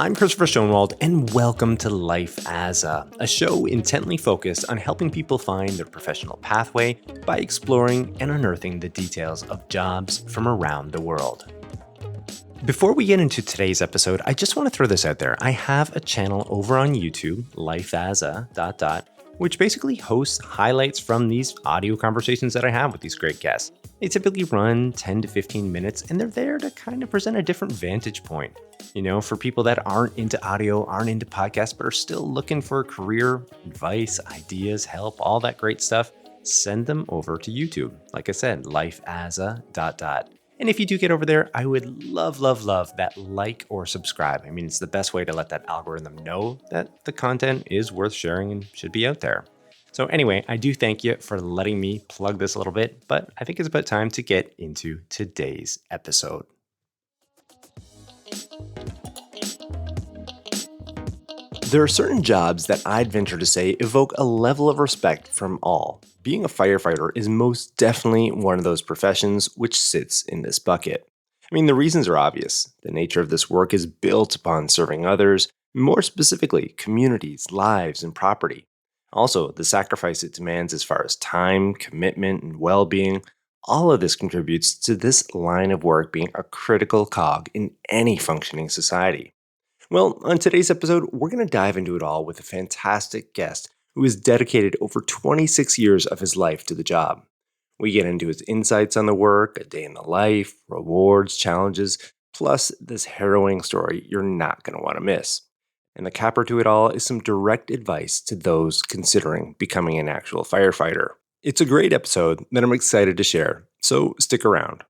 I'm Christopher Schoenwald, and welcome to Life as a show intently focused on helping people find their professional pathway by exploring and unearthing the details of jobs from around the world. Before we get into today's episode, I just want to throw this out there. I have a channel over on YouTube, Life as a ... which basically hosts highlights from these audio conversations that I have with these great guests. They typically run 10 to 15 minutes, and they're there to kind of present a different vantage point. You know, for people that aren't into audio, aren't into podcasts, but are still looking for career advice, ideas, help, all that great stuff, send them over to YouTube. Like I said, Life as a ... And if you do get over there, I would love that like or subscribe. I mean, it's the best way to let that algorithm know that the content is worth sharing and should be out there. So anyway, I do thank you for letting me plug this a little bit, but I think it's about time to get into today's episode. There are certain jobs that I'd venture to say evoke a level of respect from all. Being a firefighter is most definitely one of those professions which sits in this bucket. I mean, the reasons are obvious. The nature of this work is built upon serving others, more specifically, communities, lives, and property. Also, the sacrifice it demands as far as time, commitment, and well-being, all of this contributes to this line of work being a critical cog in any functioning society. Well, on today's episode, we're going to dive into it all with a fantastic guest who has dedicated over 26 years of his life to the job. We get into his insights on the work, a day in the life, rewards, challenges, plus this harrowing story you're not going to want to miss. And the capper to it all is some direct advice to those considering becoming an actual firefighter. It's a great episode that I'm excited to share, so stick around.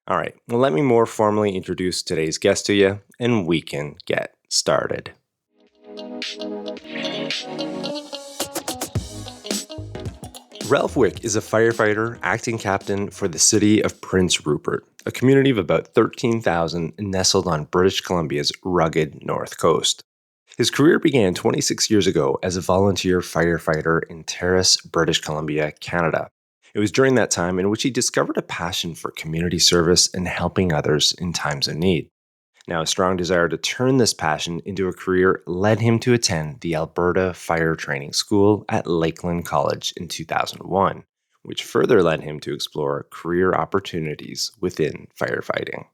All right, well, let me more formally introduce today's guest to you, and we can get started. Ralph Weick is a firefighter, acting captain for the city of Prince Rupert, a community of about 13,000 nestled on British Columbia's rugged north coast. His career began 26 years ago as a volunteer firefighter in Terrace, British Columbia, Canada. It was during that time in which he discovered a passion for community service and helping others in times of need. Now, a strong desire to turn this passion into a career led him to attend the Alberta Fire Training School at Lakeland College in 2001, which further led him to explore career opportunities within firefighting.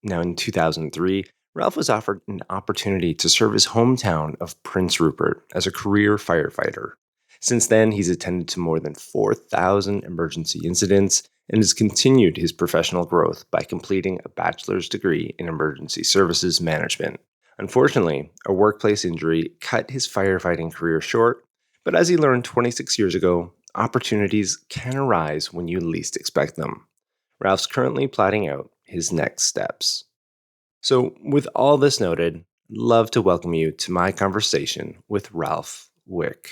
Now, in 2003, Ralph was offered an opportunity to serve his hometown of Prince Rupert as a career firefighter. Since then, he's attended to more than 4,000 emergency incidents and has continued his professional growth by completing a bachelor's degree in emergency services management. Unfortunately, a workplace injury cut his firefighting career short, but as he learned 26 years ago, opportunities can arise when you least expect them. Ralph's currently plotting out his next steps. So, with all this noted, I'd love to welcome you to my conversation with Ralph Weick.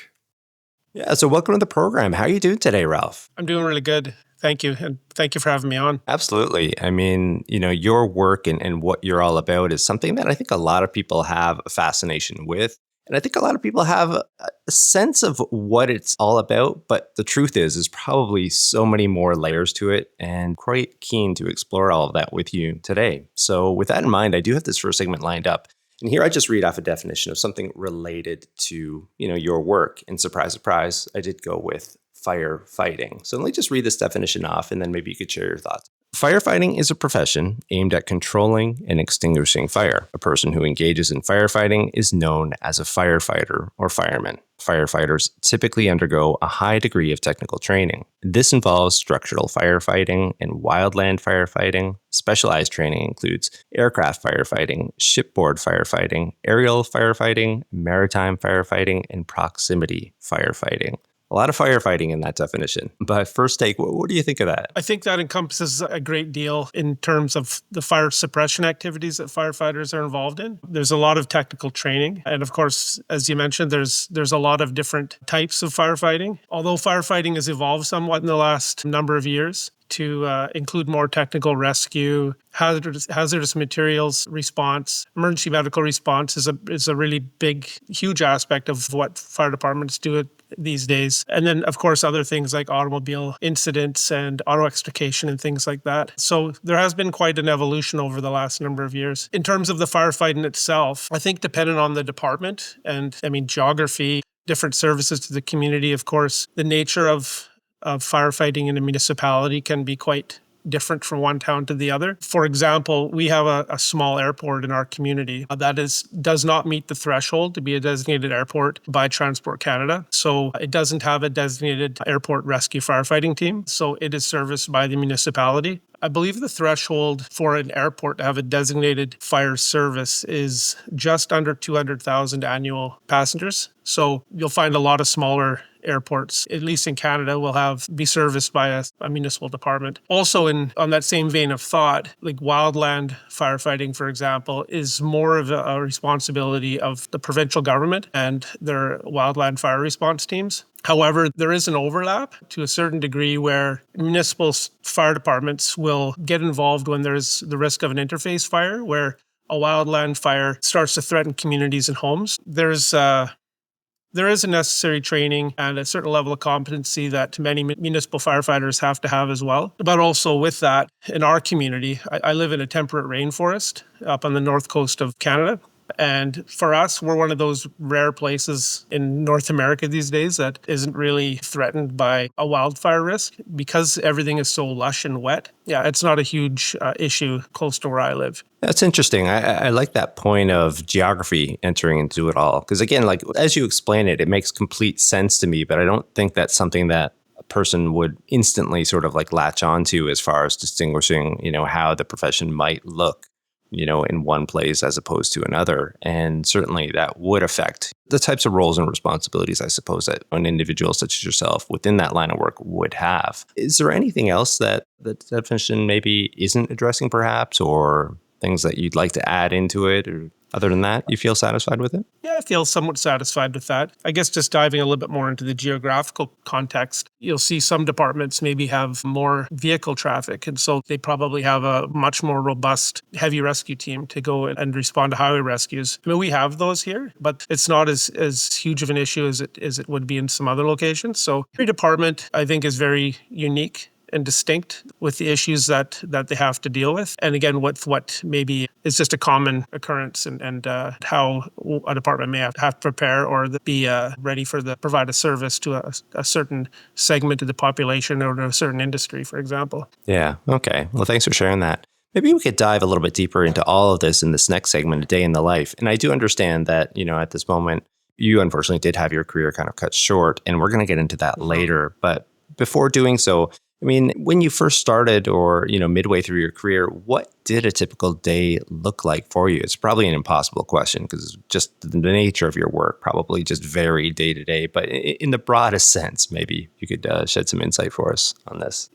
Yeah, so welcome to the program. How are you doing today, Ralph? I'm doing really good. Thank you. And thank you for having me on. Absolutely. I mean, you know, your work and what you're all about is something that I think a lot of people have a fascination with. And I think a lot of people have a sense of what it's all about. But the truth is probably so many more layers to it, and quite keen to explore all of that with you today. So with that in mind, I do have this first segment lined up. And here I just read off a definition of something related to, your work. And surprise, surprise, I did go with firefighting. So let me just read this definition off, and then maybe you could share your thoughts. Firefighting is a profession aimed at controlling and extinguishing fire. A person who engages in firefighting is known as a firefighter or fireman. Firefighters typically undergo a high degree of technical training. This involves structural firefighting and wildland firefighting. Specialized training includes aircraft firefighting, shipboard firefighting, aerial firefighting, maritime firefighting, and proximity firefighting. A lot of firefighting in that definition. But first take, what do you think of that? I think that encompasses a great deal in terms of the fire suppression activities that firefighters are involved in. There's a lot of technical training. And of course, as you mentioned, there's a lot of different types of firefighting. Although firefighting has evolved somewhat in the last number of years, to include more technical rescue, hazardous materials response. Emergency medical response is a really big, huge aspect of what fire departments do these days. And then, of course, other things like automobile incidents and auto extrication and things like that. So there has been quite an evolution over the last number of years. In terms of the firefighting itself, I think depending on the department and, geography, different services to the community, of course, the nature of firefighting in a municipality can be quite different from one town to the other. For example, we have a small airport in our community that does not meet the threshold to be a designated airport by Transport Canada. So it doesn't have a designated airport rescue firefighting team. So it is serviced by the municipality. I believe the threshold for an airport to have a designated fire service is just under 200,000 annual passengers. So you'll find a lot of smaller airports, at least in Canada, will be serviced by a municipal department. Also, on that same vein of thought, like wildland firefighting, for example, is more of a responsibility of the provincial government and their wildland fire response teams. However, there is an overlap to a certain degree where municipal fire departments will get involved when there's the risk of an interface fire, where a wildland fire starts to threaten communities and homes. There is a necessary training and a certain level of competency that many municipal firefighters have to have as well. But also with that, in our community, I live in a temperate rainforest up on the north coast of Canada. And for us, we're one of those rare places in North America these days that isn't really threatened by a wildfire risk because everything is so lush and wet. Yeah, it's not a huge issue close to where I live. That's interesting. I like that point of geography entering into it all. Because again, like as you explain it, it makes complete sense to me, but I don't think that's something that a person would instantly sort of like latch onto as far as distinguishing, how the profession might look, in one place as opposed to another. And certainly that would affect the types of roles and responsibilities, I suppose, that an individual such as yourself within that line of work would have. Is there anything else that the definition maybe isn't addressing perhaps, or things that you'd like to add into it? Or other than that, you feel satisfied with it? Yeah, I feel somewhat satisfied with that. I guess just diving a little bit more into the geographical context, you'll see some departments maybe have more vehicle traffic. And so they probably have a much more robust heavy rescue team to go and respond to highway rescues. We have those here, but it's not as huge of an issue as it would be in some other locations. So every department, I think, is very unique and distinct with the issues that they have to deal with. And again, what maybe is just a common occurrence and how a department may have to prepare or be ready provide a service to a certain segment of the population or to a certain industry, for example. Yeah. Okay. Well, thanks for sharing that. Maybe we could dive a little bit deeper into all of this in this next segment, A Day in the Life. And I do understand that, at this moment, you unfortunately did have your career kind of cut short, and we're going to get into that later. But before doing so, when you first started or, midway through your career, what did a typical day look like for you? It's probably an impossible question because just the nature of your work probably just varied day to day. But in the broadest sense, maybe you could shed some insight for us on this.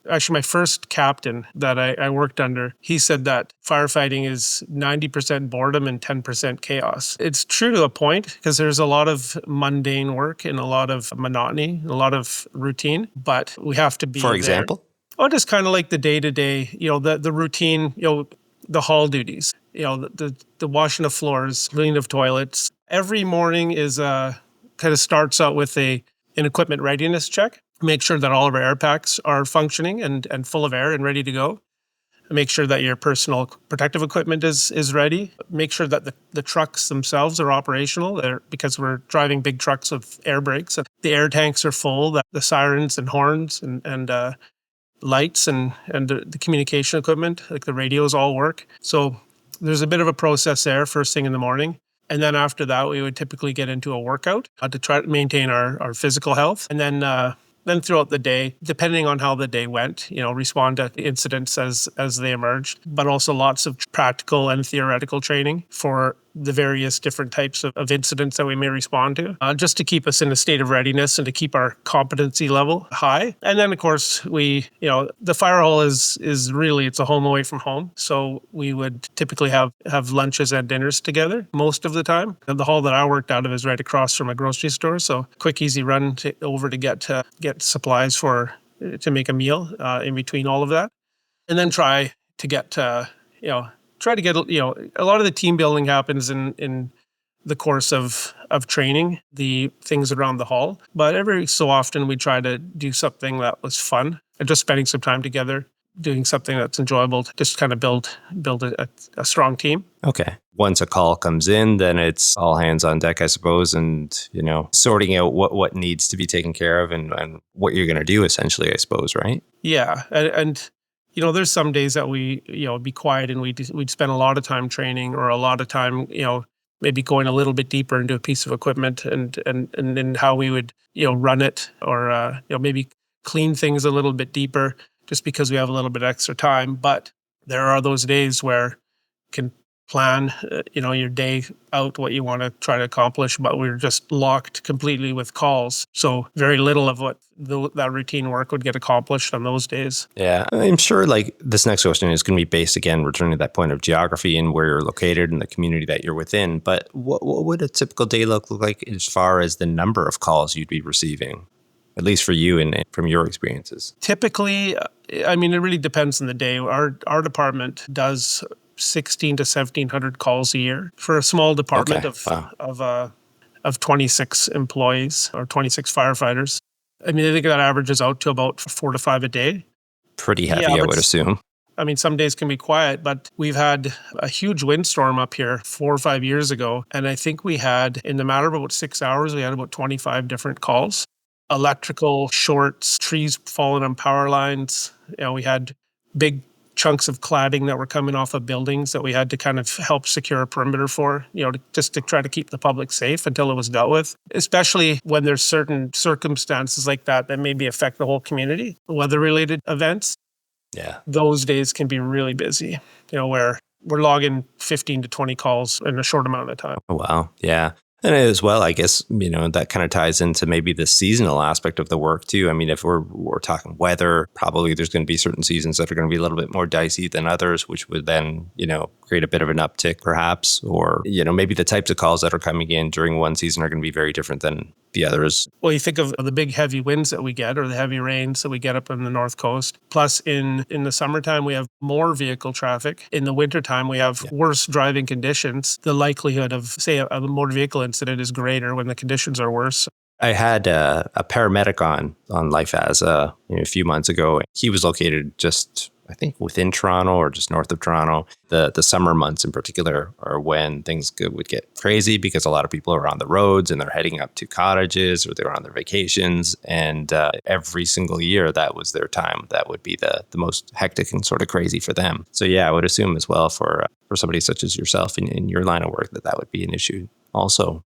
Actually, my first captain that I worked under, he said that firefighting is 90% boredom and 10% chaos. It's true to a point because there's a lot of mundane work and a lot of monotony, a lot of routine, but we have to be For example? Oh, just kind of like the day-to-day, the routine, the hall duties, the washing of floors, cleaning of toilets. Every morning is kind of starts out with an equipment readiness check. Make sure that all of our air packs are functioning and full of air and ready to go. Make sure that your personal protective equipment is ready. Make sure that the trucks themselves are operational because we're driving big trucks with air brakes. The air tanks are full, that the sirens and horns and lights and the communication equipment, like the radios, all work. So there's a bit of a process there first thing in the morning. And then after that, we would typically get into a workout to try to maintain our physical health. And then throughout the day, depending on how the day went, respond to incidents as they emerged, but also lots of practical and theoretical training for the various different types of incidents that we may respond to, just to keep us in a state of readiness and to keep our competency level high. And then, of course, the fire hall is really, it's a home away from home. So we would typically have lunches and dinners together most of the time. And the hall that I worked out of is right across from a grocery store. So quick, easy run over to get supplies for to make a meal in between all of that, and then try to get you know try to get a lot of the team building happens in the course of training, the things around the hall. But every so often we try to do something that was fun and just spending some time together, doing something that's enjoyable to just kind of build a strong team. Okay. Once a call comes in, then it's all hands on deck, I suppose, and, sorting out what needs to be taken care of and what you're going to do, essentially, I suppose, right? Yeah, and there's some days that we be quiet and we'd spend a lot of time training or a lot of time maybe going a little bit deeper into a piece of equipment and then how we would run it or maybe clean things a little bit deeper just because we have a little bit extra time. But there are those days where you can plan your day out, what you want to try to accomplish, but we're just locked completely with calls, so very little of what that routine work would get accomplished on those days. Yeah, I'm sure like this next question is going to be based again, returning to that point of geography and where you're located and the community that you're within. But what would a typical day look like as far as the number of calls you'd be receiving, at least for you and from your experiences? Typically, it really depends on the day. Our department does 16 to 1700 calls a year for a small department of 26 employees or 26 firefighters. I think that averages out to about 4 to 5 a day. Pretty heavy, I would assume. Some days can be quiet, but we've had a huge windstorm up here 4 or 5 years ago. And I think we had, in the matter of about 6 hours, we had about 25 different calls. Electrical shorts, trees falling on power lines. We had big chunks of cladding that were coming off of buildings that we had to kind of help secure a perimeter for, just to try to keep the public safe until it was dealt with, especially when there's certain circumstances like that maybe affect the whole community, weather-related events. Yeah. Those days can be really busy, where we're logging 15 to 20 calls in a short amount of time. Oh, wow. Yeah. And as well, I guess, that kind of ties into maybe the seasonal aspect of the work too. If we're talking weather, probably there's going to be certain seasons that are going to be a little bit more dicey than others, which would then, create a bit of an uptick perhaps, or, maybe the types of calls that are coming in during one season are going to be very different than the others. Well, you think of the big heavy winds that we get or the heavy rains that we get up on the North Coast. Plus in the summertime, we have more vehicle traffic. In the wintertime, we have worse driving conditions. The likelihood of, say, a motor vehicle incident is greater when the conditions are worse. I had a paramedic on Life As a few months ago. He was located just, I think, within Toronto or just north of Toronto. The summer months in particular are when things would get crazy because a lot of people are on the roads and they're heading up to cottages or they're on their vacations. And every single year, that was their time. That would be the most hectic and sort of crazy for them. So yeah, I would assume as well for somebody such as yourself in your line of work that would be an issue also.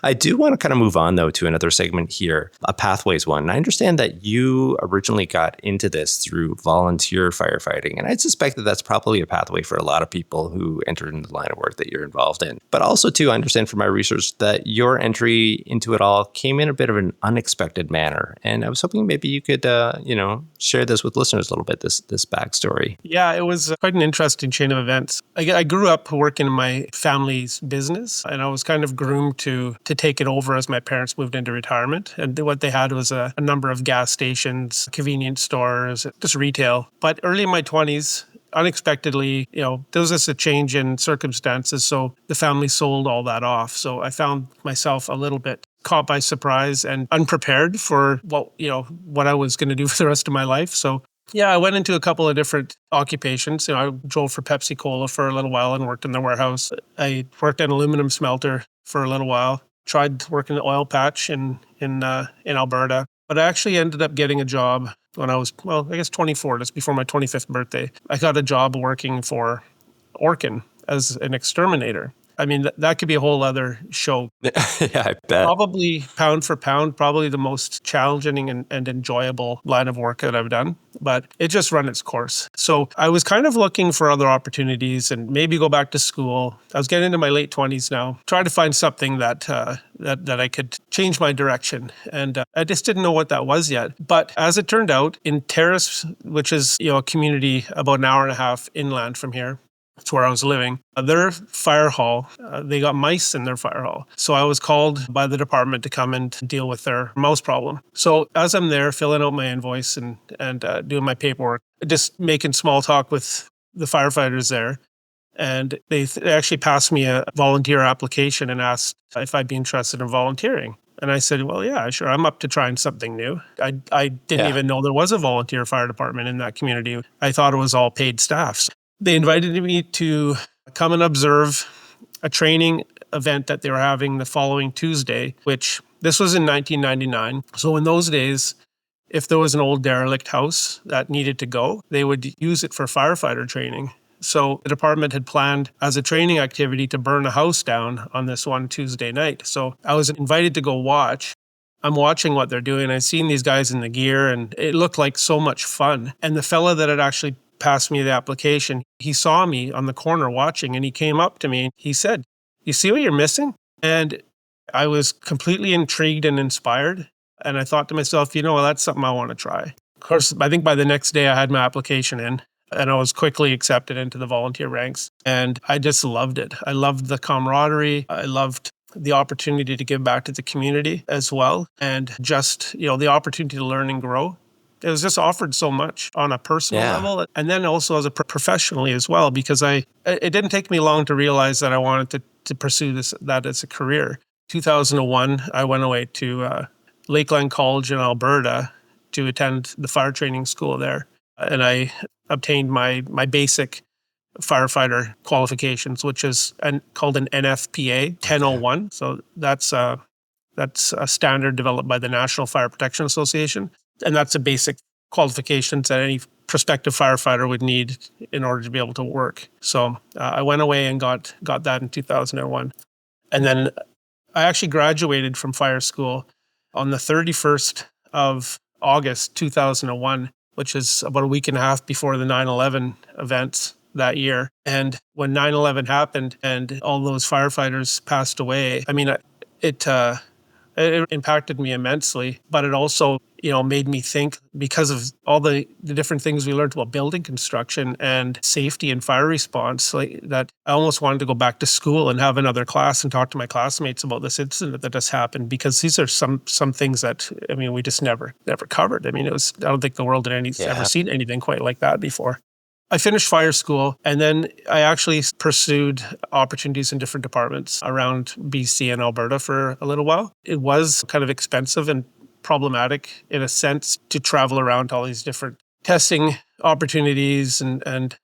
I do want to kind of move on, though, to another segment here, a pathways one. And I understand that you originally got into this through volunteer firefighting. And I suspect that that's probably a pathway for a lot of people who entered into the line of work that you're involved in. But also, too, I understand from my research that your entry into it all came in a bit of an unexpected manner. And I was hoping maybe you could, share this with listeners a little bit, this backstory. Yeah, it was quite an interesting chain of events. I grew up working in my family's business, and I was kind of groomed to take it over as my parents moved into retirement. And what they had was a number of gas stations, convenience stores, just retail. But early in my 20s, unexpectedly, there was just a change in circumstances. So the family sold all that off. So I found myself a little bit caught by surprise and unprepared for what I was going to do for the rest of my life. So yeah, I went into a couple of different occupations. I drove for Pepsi Cola for a little while and worked in the warehouse. I worked at an aluminum smelter for a little while. Tried working at oil patch in Alberta, but I actually ended up getting a job when I was, 24, just before my 25th birthday. I got a job working for Orkin as an exterminator. That could be a whole other show. Yeah, I bet. Probably pound for pound, probably the most challenging and enjoyable line of work that I've done, but it just ran its course. So I was kind of looking for other opportunities and maybe go back to school. I was getting into my late 20s now, trying to find something that I could change my direction. And I just didn't know what that was yet. But as it turned out, in Terrace, which is a community about an hour and a half inland from here, That's where I was living. Their fire hall, they got mice in their fire hall. So I was called by the department to come and deal with their mouse problem. So as I'm there filling out my invoice and doing my paperwork, just making small talk with the firefighters there. And they actually passed me a volunteer application and asked if I'd be interested in volunteering. And I said, well, yeah, sure. I'm up to trying something new. I didn't Yeah. even know there was a volunteer fire department in that community. I thought it was all paid staff. They invited me to come and observe a training event that they were having the following Tuesday, which this was in 1999. So in those days, if there was an old derelict house that needed to go, they would use it for firefighter training. So the department had planned as a training activity to burn a house down on this one Tuesday night. So I was invited to go watch. I'm watching what they're doing. I've seen these guys in the gear and it looked like so much fun. And the fella that had actually passed me the application, he saw me on the corner watching and he came up to me and he said, you see what you're missing? And I was completely intrigued and inspired. And I thought to myself, well, that's something I want to try. Of course, I think by the next day I had my application in and I was quickly accepted into the volunteer ranks. And I just loved it. I loved the camaraderie. I loved the opportunity to give back to the community as well. And just, the opportunity to learn and grow. It was just offered so much on a personal Yeah. level and then also as a professionally as well, because it didn't take me long to realize that I wanted to pursue that as a career. 2001, I went away to Lakeland College in Alberta to attend the fire training school there. And I obtained my basic firefighter qualifications, which is called an NFPA 1001. So that's a standard developed by the National Fire Protection Association. And that's a basic qualifications that any prospective firefighter would need in order to be able to work. So I went away and got that in 2001. And then I actually graduated from fire school on the 31st of August 2001, which is about a week and a half before the 9/11 events that year. And when 9/11 happened and all those firefighters passed away, I mean, it impacted me immensely, but it also, made me think because of all the different things we learned about building construction and safety and fire response, like that I almost wanted to go back to school and have another class and talk to my classmates about this incident that just happened, because these are some things that, we just never covered. I don't think the world had ever seen anything quite like that before. I finished fire school and then I actually pursued opportunities in different departments around BC and Alberta for a little while. It was kind of expensive and problematic in a sense to travel around to all these different testing opportunities and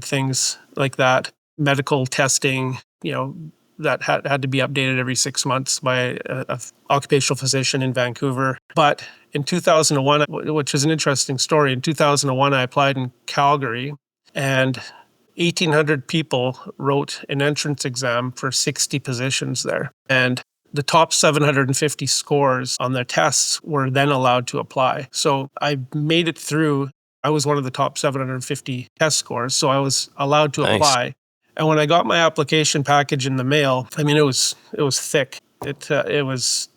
things like that. Medical testing, that had to be updated every 6 months by a occupational physician in Vancouver. But in 2001, which is an interesting story, in 2001, I applied in Calgary and 1,800 people wrote an entrance exam for 60 positions there. And the top 750 scores on their tests were then allowed to apply. So I made it through. I was one of the top 750 test scores, so I was allowed to apply. And when I got my application package in the mail, it was thick. It was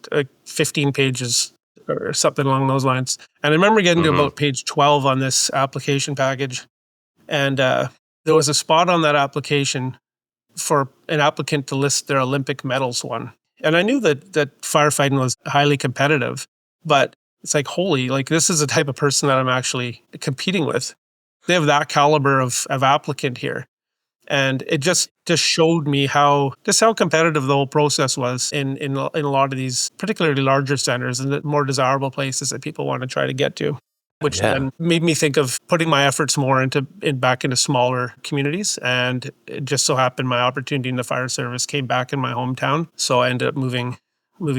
15 pages or something along those lines. And I remember getting to about page 12 on this application package. And there was a spot on that application for an applicant to list their Olympic medals won. And I knew that firefighting was highly competitive, but it's like, this is the type of person that I'm actually competing with. They have that caliber of applicant here. And it just showed me how competitive the whole process was in a lot of these particularly larger centers and the more desirable places that people want to try to get to, which then made me think of putting my efforts more back into smaller communities. And it just so happened my opportunity in the fire service came back in my hometown. So I ended up moving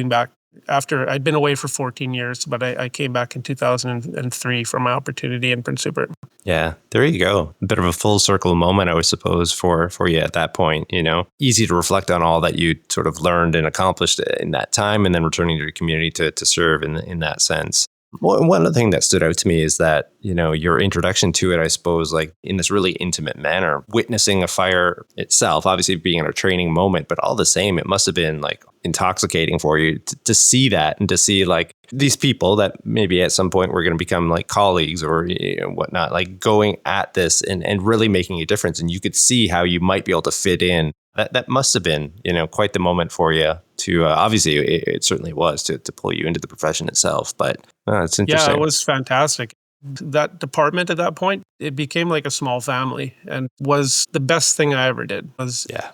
back after I'd been away for 14 years, but I came back in 2003 for my opportunity in Prince Rupert. Yeah, there you go. A bit of a full circle moment, I would suppose, for you at that point. Easy to reflect on all that you sort of learned and accomplished in that time, and then returning to your community to serve in that sense. Well, one other thing that stood out to me is that, your introduction to it, I suppose, like in this really intimate manner, witnessing a fire itself, obviously being in a training moment, but all the same, it must have been like intoxicating for you to see that and to see like these people that maybe at some point were going to become like colleagues or whatnot, like going at this and really making a difference. And you could see how you might be able to fit in. That must have been, quite the moment for you to, obviously it certainly was to pull you into the profession itself, but it's Yeah, it interesting. was fantastic. That department at that point, it became like a small family and was the best thing I ever did. Was Yeah.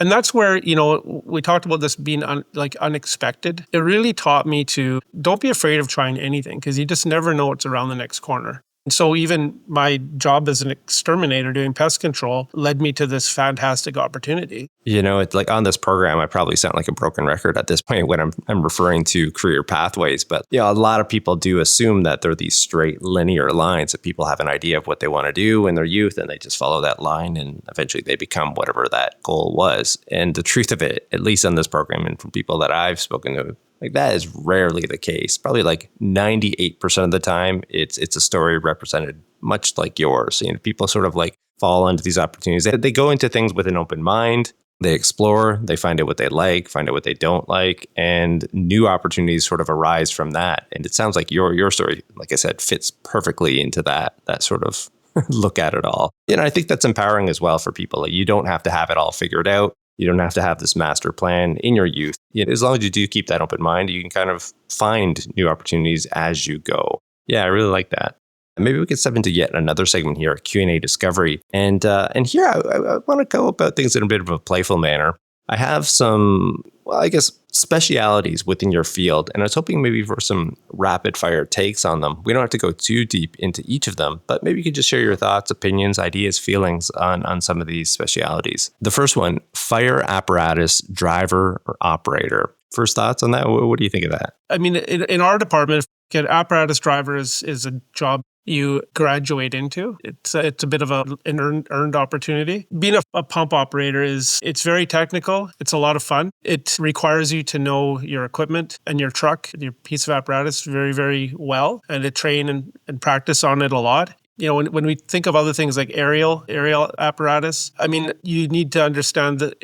And that's where, we talked about this being unexpected. It really taught me to don't be afraid of trying anything because you just never know what's around the next corner. And so even my job as an exterminator doing pest control led me to this fantastic opportunity. It's like on this program, I probably sound like a broken record at this point when I'm referring to career pathways. But a lot of people do assume that they're these straight linear lines, that people have an idea of what they want to do in their youth and they just follow that line and eventually they become whatever that goal was. And the truth of it, at least on this program and from people that I've spoken to, like that is rarely the case. Probably like 98% of the time, it's a story represented much like yours. People sort of like fall into these opportunities. They go into things with an open mind. They explore, they find out what they like, find out what they don't like, and new opportunities sort of arise from that. And it sounds like your story, like I said, fits perfectly into that sort of look at it all. I think that's empowering as well for people. Like, you don't have to have it all figured out. You don't have to have this master plan in your youth. As long as you do keep that open mind, you can kind of find new opportunities as you go. Yeah, I really like that. Maybe we could step into yet another segment here, Q&A Discovery. And here I want to go about things in a bit of a playful manner. I have some, well, I guess, specialities within your field, and I was hoping maybe for some rapid fire takes on them. We don't have to go too deep into each of them, but maybe you could just share your thoughts, opinions, ideas, feelings on some of these specialities. The first one, fire apparatus driver or operator. First thoughts on that? What do you think of that? I mean, in our department, an apparatus driver is a job you graduate into. It's a bit of an earned opportunity. Being a pump operator it's very technical. It's a lot of fun. It requires you to know your equipment and your truck, your piece of apparatus very, very well, and to train and practice on it a lot. When we think of other things like aerial apparatus, I mean, you need to understand that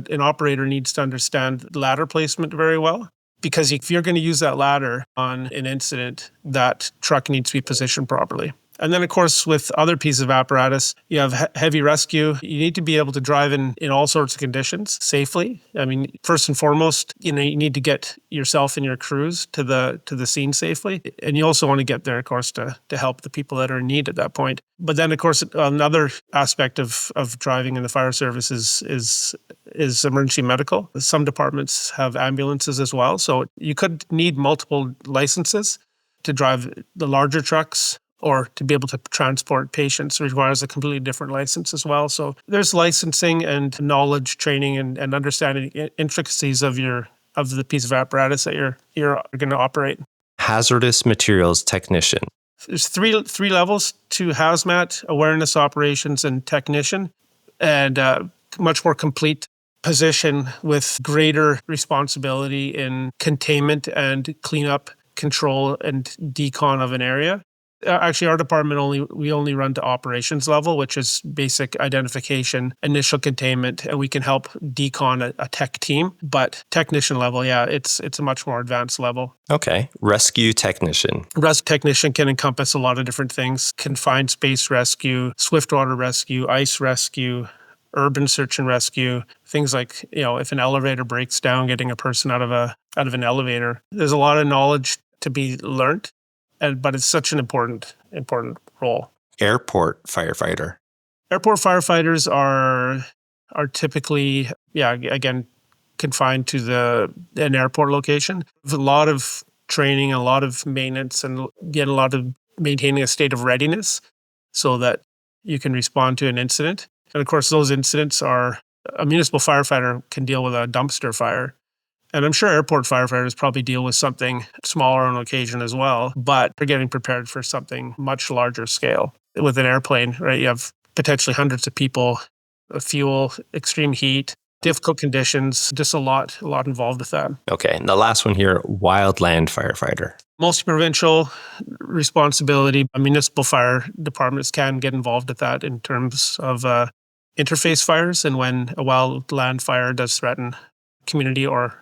an operator needs to understand ladder placement very well. Because if you're going to use that ladder on an incident, that truck needs to be positioned properly. And then, of course, with other pieces of apparatus, you have heavy rescue. You need to be able to drive in all sorts of conditions safely. I mean, first and foremost, you need to get yourself and your crews to the scene safely. And you also want to get there, of course, to help the people that are in need at that point. But then, of course, another aspect of driving in the fire service is emergency medical. Some departments have ambulances as well. So you could need multiple licenses to drive the larger trucks, or to be able to transport patients requires a completely different license as well. So there's licensing and knowledge training and understanding intricacies of the piece of apparatus that you're going to operate. Hazardous materials technician. There's three levels to hazmat: awareness, operations, and technician, and much more complete position with greater responsibility in containment and cleanup, control, and decon of an area. Actually, our department only run to operations level, which is basic identification, initial containment, and we can help decon a tech team. But technician level, yeah, it's a much more advanced level. Okay. Rescue technician. Rescue technician can encompass a lot of different things: confined space rescue, swiftwater rescue, ice rescue, urban search and rescue, things like, if an elevator breaks down, getting a person out of an elevator. There's a lot of knowledge to be learned. But it's such an important role. Airport firefighter. Airport firefighters are typically, again, confined to an airport location. There's a lot of training, a lot of maintenance, and a lot of maintaining a state of readiness so that you can respond to an incident. And of course, those incidents a municipal firefighter can deal with a dumpster fire. And I'm sure airport firefighters probably deal with something smaller on occasion as well, but they're getting prepared for something much larger scale. With an airplane, right, you have potentially hundreds of people, fuel, extreme heat, difficult conditions, just a lot involved with that. Okay. And the last one here, wildland firefighter. Multi-provincial responsibility. Municipal fire departments can get involved with that in terms of interface fires and when a wildland fire does threaten community or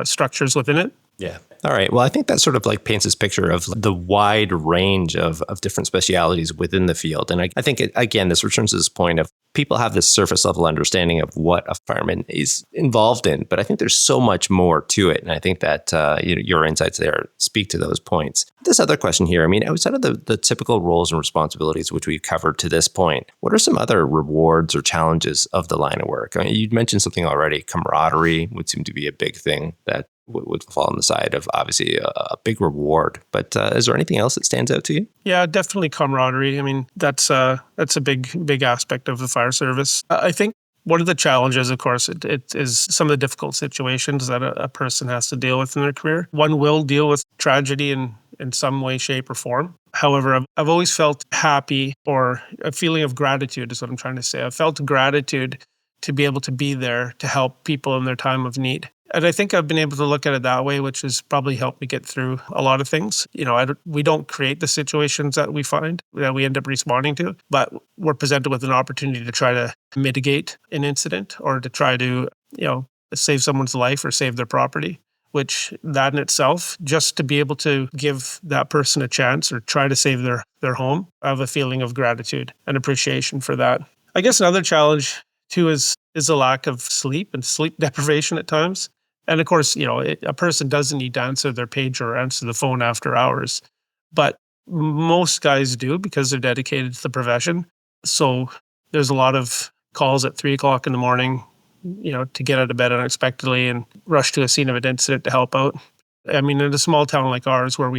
structures within it. Yeah. All right. Well, I think that sort of like paints this picture of the wide range of different specialities within the field. And I think, again, this returns to this point of people have this surface level understanding of what a fireman is involved in. But I think there's so much more to it. And I think that your insights there speak to those points. This other question here, outside of the typical roles and responsibilities which we've covered to this point, what are some other rewards or challenges of the line of work? You mentioned something already. Camaraderie would seem to be a big thing that would fall on the side of obviously a big reward. But is there anything else that stands out to you? Yeah, definitely camaraderie. That's a big aspect of the fire service. I think one of the challenges, of course, it is some of the difficult situations that a person has to deal with in their career. One will deal with tragedy in some way, shape, or form. However, I've always felt happy, or a feeling of gratitude is what I'm trying to say. I've felt gratitude to be able to be there to help people in their time of need. And I think I've been able to look at it that way, which has probably helped me get through a lot of things. We don't create the situations that we find, that we end up responding to, but we're presented with an opportunity to try to mitigate an incident or to try to, save someone's life or save their property, which that in itself, just to be able to give that person a chance or try to save their home, I have a feeling of gratitude and appreciation for that. I guess another challenge too is a lack of sleep and sleep deprivation at times. And of course, a person doesn't need to answer their pager or answer the phone after hours, but most guys do because they're dedicated to the profession. So there's a lot of calls at 3:00 in the morning, to get out of bed unexpectedly and rush to a scene of an incident to help out. In a small town like ours, where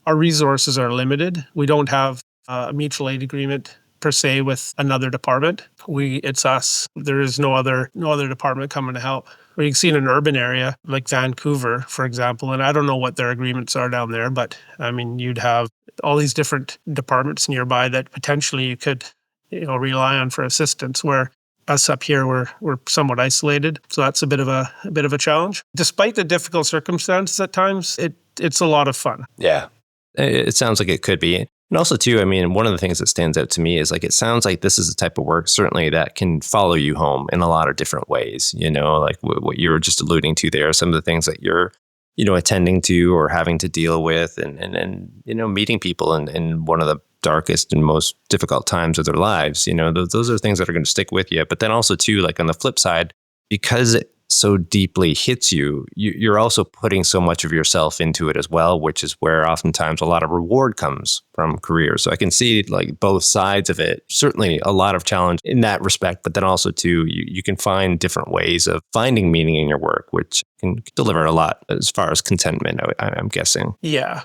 our resources are limited, we don't have a mutual aid agreement per se with another department. It's us. There is no other department coming to help. Or you can see in an urban area like Vancouver, for example, and I don't know what their agreements are down there, but you'd have all these different departments nearby that potentially you could, rely on for assistance. Where us up here, we're somewhat isolated, so that's a bit of a challenge. Despite the difficult circumstances at times, it's a lot of fun. Yeah, it sounds like it could be. And also, too, one of the things that stands out to me is it sounds like this is the type of work, certainly, that can follow you home in a lot of different ways. Like what you were just alluding to there, some of the things that you're, attending to or having to deal with and meeting people in one of the darkest and most difficult times of their lives. Those are things that are going to stick with you. But then also, too, like on the flip side, because it so deeply hits you're also putting so much of yourself into it as well, which is where oftentimes a lot of reward comes from careers. So I can see both sides of it. Certainly a lot of challenge in that respect, but then also too, you can find different ways of finding meaning in your work, which can deliver a lot as far as contentment, I'm guessing. Yeah.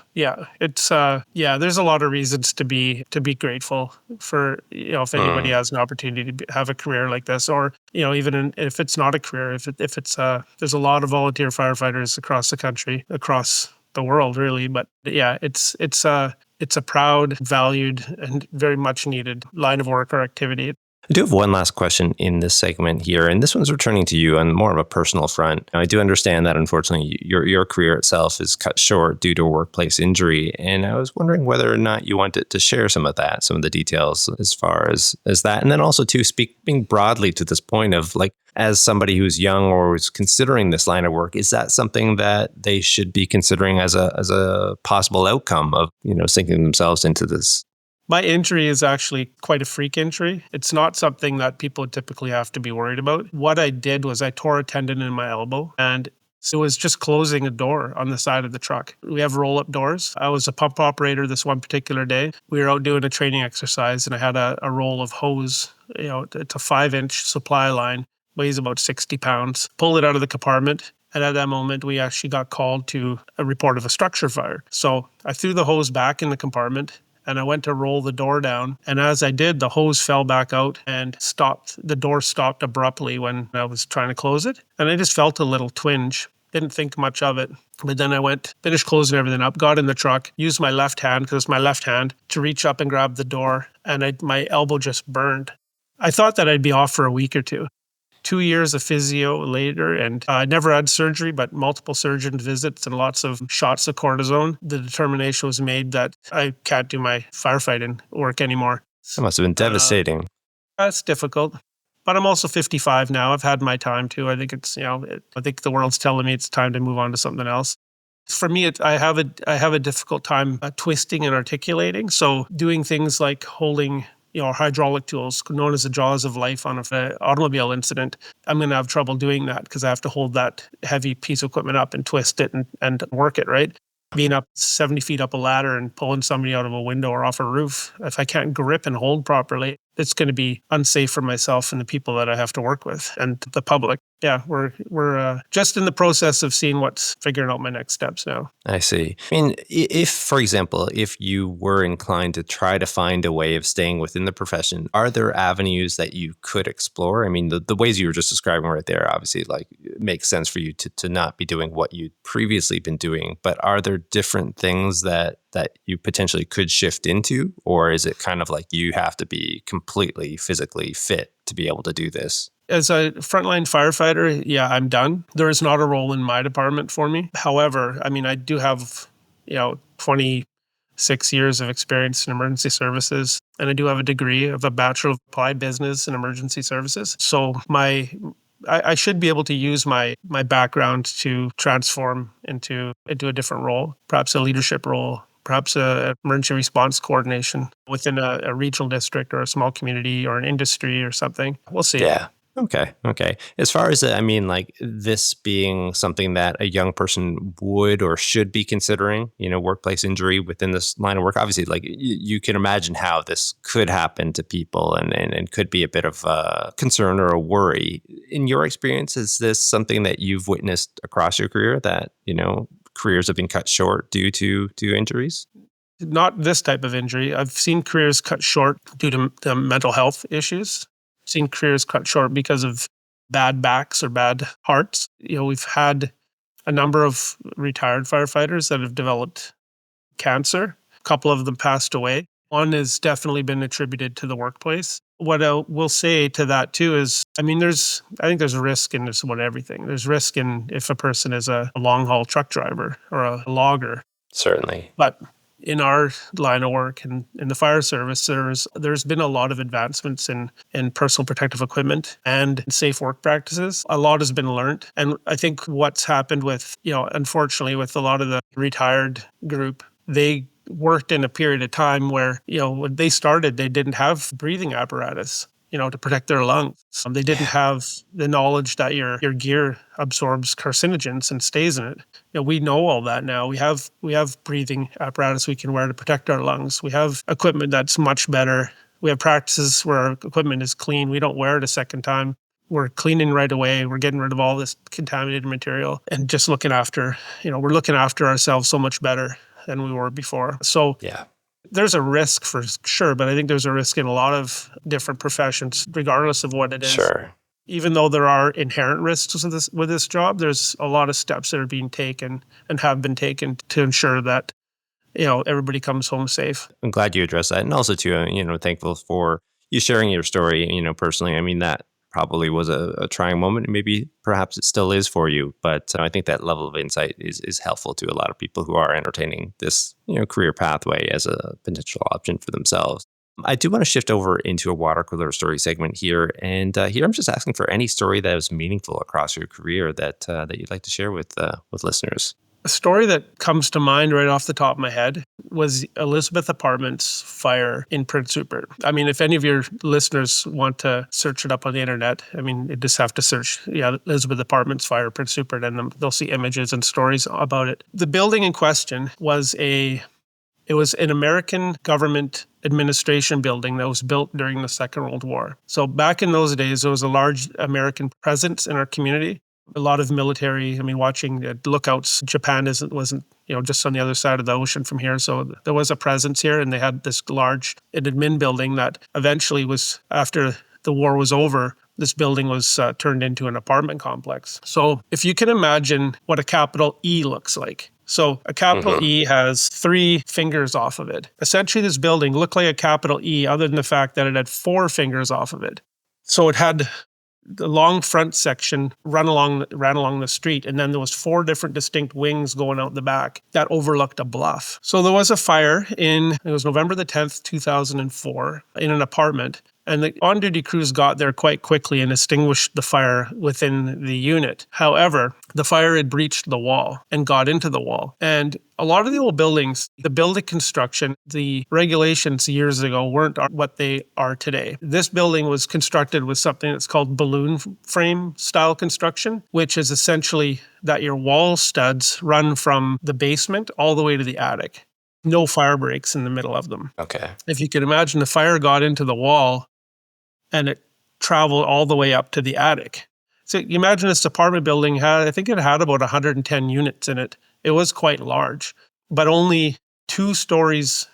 It's there's a lot of reasons to be grateful for, if anybody has an opportunity to have a career like this, or, even if it's not a career, if it's there's a lot of volunteer firefighters across the country, across the world, really. But yeah, it's a proud, valued, and very much needed line of work or activity. I do have one last question in this segment here, and this one's returning to you on more of a personal front. Now, I do understand that, unfortunately, your career itself is cut short due to a workplace injury, and I was wondering whether or not you wanted to share some of the details as far as that, and then also to speaking broadly to this point of as somebody who's young or is considering this line of work, is that something that they should be considering as a possible outcome of sinking themselves into this? My injury is actually quite a freak injury. It's not something that people typically have to be worried about. What I did was I tore a tendon in my elbow, and so it was just closing a door on the side of the truck. We have roll-up doors. I was a pump operator this one particular day. We were out doing a training exercise, and I had a roll of hose. It's a 5-inch supply line, weighs about 60 pounds. Pulled it out of the compartment. And at that moment, we actually got called to a report of a structure fire. So I threw the hose back in the compartment, and I went to roll the door down. And as I did, the hose fell back out and stopped. The door stopped abruptly when I was trying to close it. And I just felt a little twinge. Didn't think much of it. But then I finished closing everything up, got in the truck, used my left hand, because it's my left hand, to reach up and grab the door. And my elbow just burned. I thought that I'd be off for a week or two. 2 years of physio later, and I never had surgery, but multiple surgeon visits and lots of shots of cortisone, the determination was made that I can't do my firefighting work anymore. That must have been Uh, devastating. that's difficult. But I'm also 55 now. I've had my time too. I think it's, I think the world's telling me it's time to move on to something else. For me, I have a difficult time twisting and articulating. So doing things like holding, hydraulic tools known as the jaws of life on an automobile incident, I'm going to have trouble doing that because I have to hold that heavy piece of equipment up and twist it and work it, right? Being up 70 feet up a ladder and pulling somebody out of a window or off a roof, if I can't grip and hold properly, it's going to be unsafe for myself and the people that I have to work with and the public. Yeah, we're just in the process of figuring out my next steps now. I see. I mean, if, for example, if you were inclined to try to find a way of staying within the profession, are there avenues that you could explore? I mean, the ways you were just describing right there, obviously, like, it makes sense for you to not be doing what you'd previously been doing. But are there different things that you potentially could shift into? Or is it kind of like you have to be completely physically fit to be able to do this? As a frontline firefighter, yeah, I'm done. There is not a role in my department for me. However, I mean, I do have, 26 years of experience in emergency services, and I do have a degree of a Bachelor of Applied Business in Emergency Services. So I should be able to use my background to transform into a different role, perhaps a leadership role, perhaps a emergency response coordination within a regional district or a small community or an industry or something. We'll see. Yeah. Okay. Okay. As far as, I mean, like, this being something that a young person would or should be considering, workplace injury within this line of work, obviously, like, you can imagine how this could happen to people and could be a bit of a concern or a worry. In your experience, is this something that you've witnessed across your career that, careers have been cut short due to injuries? Not this type of injury. I've seen careers cut short due to mental health issues. Seen careers cut short because of bad backs or bad hearts. We've had a number of retired firefighters that have developed cancer. A couple of them passed away. One has definitely been attributed to the workplace. What I will say to that too is, I mean, I think there's a risk in just about everything. There's risk in if a person is a long haul truck driver or a logger. Certainly. But in our line of work and in the fire service, there's been a lot of advancements in personal protective equipment and safe work practices. A lot has been learned. And I think what's happened with, unfortunately, with a lot of the retired group, they worked in a period of time where, when they started, they didn't have breathing apparatus, to protect their lungs. They didn't have the knowledge that your gear absorbs carcinogens and stays in it. We know all that now. We have breathing apparatus we can wear to protect our lungs. We have equipment that's much better. We have practices where our equipment is clean. We don't wear it a second time. We're cleaning right away. We're getting rid of all this contaminated material and just looking after, we're looking after ourselves so much better than we were before. So Yeah. there's a risk for sure, but I think there's a risk in a lot of different professions, regardless of what it is. Sure. Even though there are inherent risks with this job, there's a lot of steps that are being taken and have been taken to ensure that, everybody comes home safe. I'm glad you addressed that. And also, too, thankful for you sharing your story, personally. I mean, that probably was a trying moment. Maybe perhaps it still is for you. But I think that level of insight is helpful to a lot of people who are entertaining this, career pathway as a potential option for themselves. I do want to shift over into a water cooler story segment here. And here I'm just asking for any story that was meaningful across your career that you'd like to share with listeners. A story that comes to mind right off the top of my head was Elizabeth Apartments fire in Prince Rupert. I mean, if any of your listeners want to search it up on the internet, I mean, you just have to search, Elizabeth Apartments fire, Prince Rupert, and they'll see images and stories about it. The building in question was an American government administration building that was built during the Second World War. So back in those days, there was a large American presence in our community. A lot of military, watching the lookouts. Japan wasn't just on the other side of the ocean from here. So there was a presence here, and they had this large admin building that eventually was, after the war was over, this building was turned into an apartment complex. So if you can imagine what a capital E looks like. So a capital E has 3 fingers off of it. Essentially, this building looked like a capital E other than the fact that it had 4 fingers off of it. So it had the long front section ran along the street, and then there was 4 different distinct wings going out the back that overlooked a bluff. So there was a fire it was November the 10th, 2004, in an apartment. And the on-duty crews got there quite quickly and extinguished the fire within the unit. However, the fire had breached the wall and got into the wall. And a lot of the old buildings, the building construction, the regulations years ago weren't what they are today. This building was constructed with something that's called balloon frame style construction, which is essentially that your wall studs run from the basement all the way to the attic. No fire breaks in the middle of them. Okay. If you can imagine, the fire got into the wall and it traveled all the way up to the attic. So you imagine this apartment building I think it had about 110 units in it. It was quite large, but only 2 stories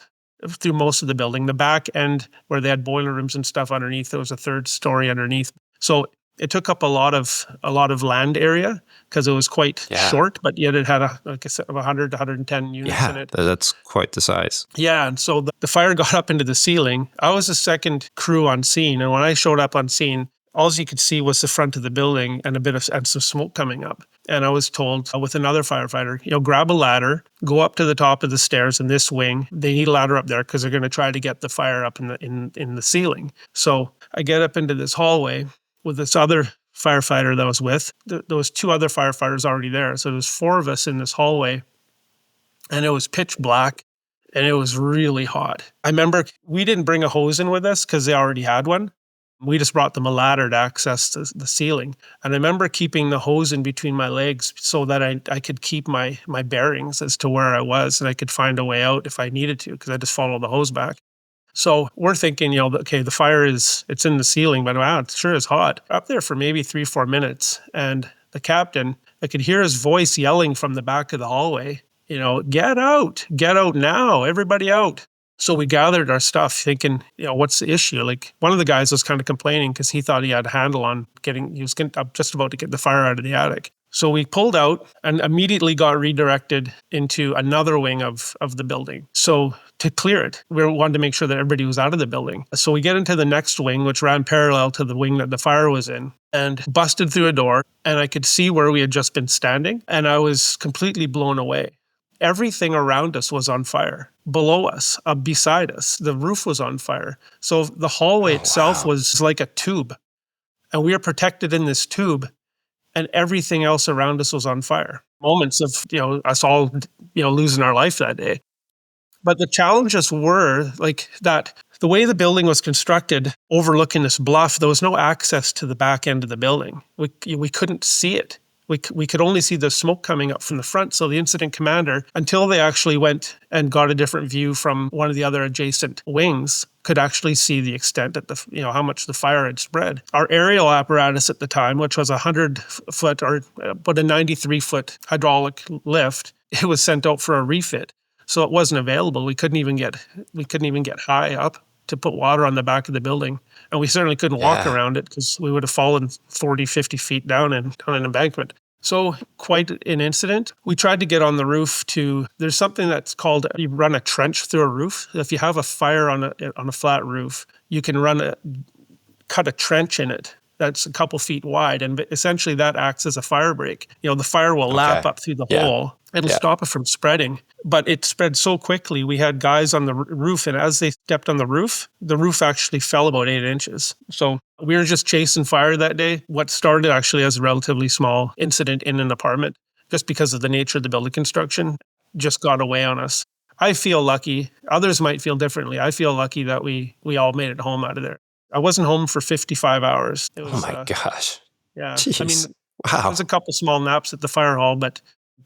through most of the building. The back end, where they had boiler rooms and stuff underneath, there was a 3rd story underneath. So it took up a lot of land area because it was quite short, but yet it had, like I said, 100 to 110 units in it. That's quite the size. Yeah, and so the fire got up into the ceiling. I was the second crew on scene, and when I showed up on scene, all you could see was the front of the building and some smoke coming up. And I was told with another firefighter, grab a ladder, go up to the top of the stairs in this wing. They need a ladder up there because they're going to try to get the fire up in the ceiling. So I get up into this hallway with this other firefighter that I was with. There was 2 other firefighters already there. So there was 4 of us in this hallway, and it was pitch black, and it was really hot. I remember we didn't bring a hose in with us because they already had one. We just brought them a ladder to access the ceiling. And I remember keeping the hose in between my legs so that I could keep my bearings as to where I was, and I could find a way out if I needed to, because I just followed the hose back. So we're thinking, okay, the fire it's in the ceiling, but wow, it sure is hot. Up there for maybe 3-4 minutes. And the captain, I could hear his voice yelling from the back of the hallway, get out now, everybody out. So we gathered our stuff thinking, what's the issue? Like, one of the guys was kind of complaining because he thought he had a handle on he was just about to get the fire out of the attic. So we pulled out and immediately got redirected into another wing of the building. So to clear it, we wanted to make sure that everybody was out of the building. So we get into the next wing, which ran parallel to the wing that the fire was in, and busted through a door. And I could see where we had just been standing, and I was completely blown away. Everything around us was on fire. Below us, beside us, the roof was on fire. So the hallway itself was like a tube. And we were protected in this tube, and everything else around us was on fire. Moments of, us all, losing our life that day. But the challenges were like that the way the building was constructed, overlooking this bluff, there was no access to the back end of the building. We couldn't see it. We could only see the smoke coming up from the front. So the incident commander, until they actually went and got a different view from one of the other adjacent wings, could actually see the extent that how much the fire had spread. Our aerial apparatus at the time, which was 100-foot or about a 93-foot hydraulic lift, it was sent out for a refit. So it wasn't available. We couldn't even get high up to put water on the back of the building. And we certainly couldn't walk around it because we would have fallen 40, 50 feet down an embankment. So quite an incident. We tried to get on the roof there's something that's called, you run a trench through a roof. If you have a fire on a flat roof, you can cut a trench in it that's a couple feet wide. And essentially that acts as a fire break. The fire will lap up through the hole. It'll stop it from spreading. But it spread so quickly. We had guys on the roof, and as they stepped on the roof actually fell about 8 inches. So we were just chasing fire that day. What started actually as a relatively small incident in an apartment, just because of the nature of the building construction, just got away on us. I feel lucky. Others might feel differently. I feel lucky that we all made it home out of there. I wasn't home for 55 hours. It was, oh my gosh. Yeah. Jeez. I mean, wow. There was a couple small naps at the fire hall, but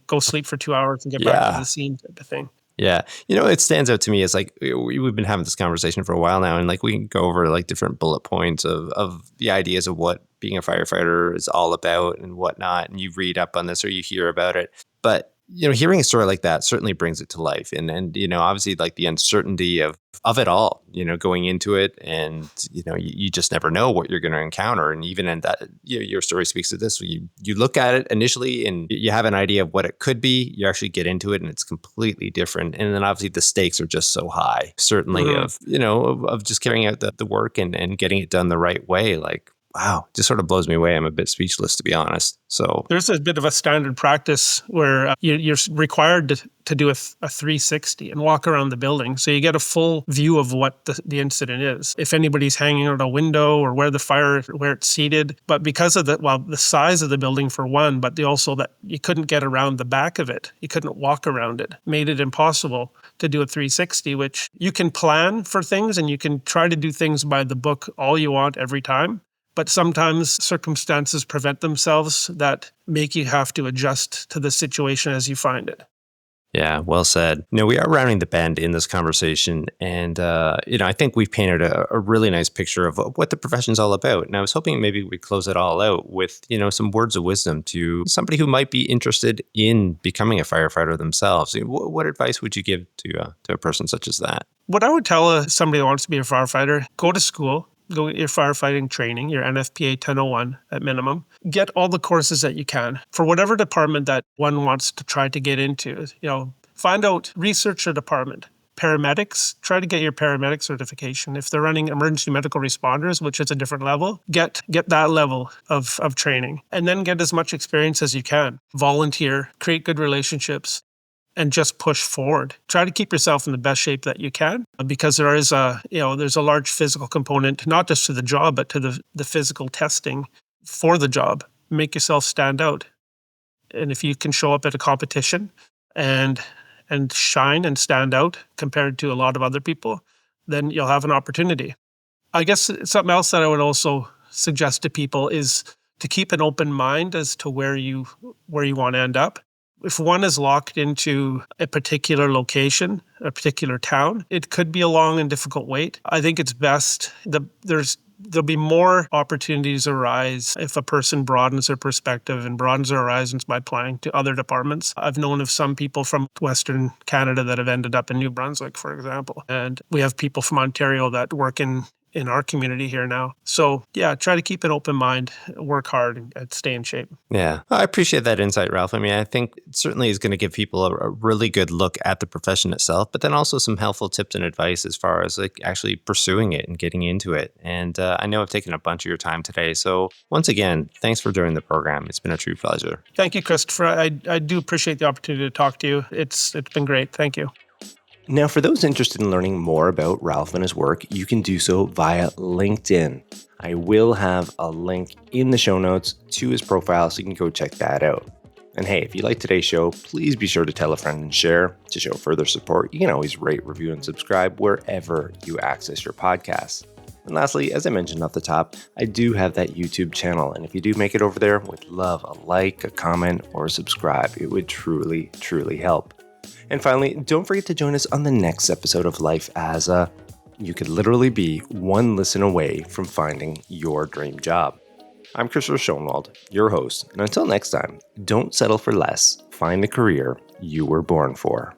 go sleep for 2 hours and get back to the scene type of thing. Yeah. It stands out to me as like, we've been having this conversation for a while now, and like we can go over like different bullet points of the ideas of what being a firefighter is all about and whatnot. And you read up on this or you hear about it. But, hearing a story like that certainly brings it to life. And obviously like the uncertainty of it all, going into it, and, you just never know what you're going to encounter. And even in that, your story speaks to this. You look at it initially and you have an idea of what it could be. You actually get into it and it's completely different. And then obviously the stakes are just so high, certainly of just carrying out the work and getting it done the right way. Like, Wow, just sort of blows me away. I'm a bit speechless, to be honest. So There's a bit of a standard practice where you're required to do a 360 and walk around the building. So you get a full view of what the incident is. If anybody's hanging out a window or where it's seated. But because of the size of the building for one, but also that you couldn't get around the back of it. You couldn't walk around it. Made it impossible to do a 360, which you can plan for things and you can try to do things by the book all you want every time. But sometimes circumstances prevent themselves that make you have to adjust to the situation as you find it. yeah, well said. We are rounding the bend in this conversation, and I think we've painted a really nice picture of what the profession's all about. And I was hoping maybe we'd close it all out with some words of wisdom to somebody who might be interested in becoming a firefighter themselves. What advice would you give to a person such as that? What I would tell somebody who wants to be a firefighter: go to school. Go get your firefighting training, your NFPA 1001 at minimum. Get all the courses that you can for whatever department that one wants to try to get into. Find out, research a department. Paramedics, try to get your paramedic certification. If they're running emergency medical responders, which is a different level, get that level of training. And then get as much experience as you can. Volunteer, create good relationships, and just push forward. Try to keep yourself in the best shape that you can, because there's a large physical component, not just to the job, but to the physical testing for the job. Make yourself stand out. And if you can show up at a competition and shine and stand out compared to a lot of other people, then you'll have an opportunity. I guess something else that I would also suggest to people is to keep an open mind as to where you want to end up. If one is locked into a particular location, a particular town, it could be a long and difficult wait. I think it's best there'll be more opportunities arise if a person broadens their perspective and broadens their horizons by applying to other departments. I've known of some people from Western Canada that have ended up in New Brunswick, for example. And we have people from Ontario that work in our community here now. So yeah, try to keep an open mind, work hard, and stay in shape. Yeah, I appreciate that insight, Ralph. I think it certainly is going to give people a really good look at the profession itself, but then also some helpful tips and advice as far as actually pursuing it and getting into it. And I know I've taken a bunch of your time today. So once again, thanks for joining the program. It's been a true pleasure. Thank you, Christopher. I do appreciate the opportunity to talk to you. It's been great. Thank you. Now, for those interested in learning more about Ralph and his work, you can do so via LinkedIn. I will have a link in the show notes to his profile, so you can go check that out. And hey, if you like today's show, please be sure to tell a friend and share. To show further support, you can always rate, review, and subscribe wherever you access your podcasts. And lastly, as I mentioned off the top, I do have that YouTube channel. And if you do make it over there, would love a like, a comment, or a subscribe. It would truly, truly help. And finally, don't forget to join us on the next episode of Life as a... You could literally be one listen away from finding your dream job. I'm Christopher Schoenwald, your host, and until next time, don't settle for less. Find the career you were born for.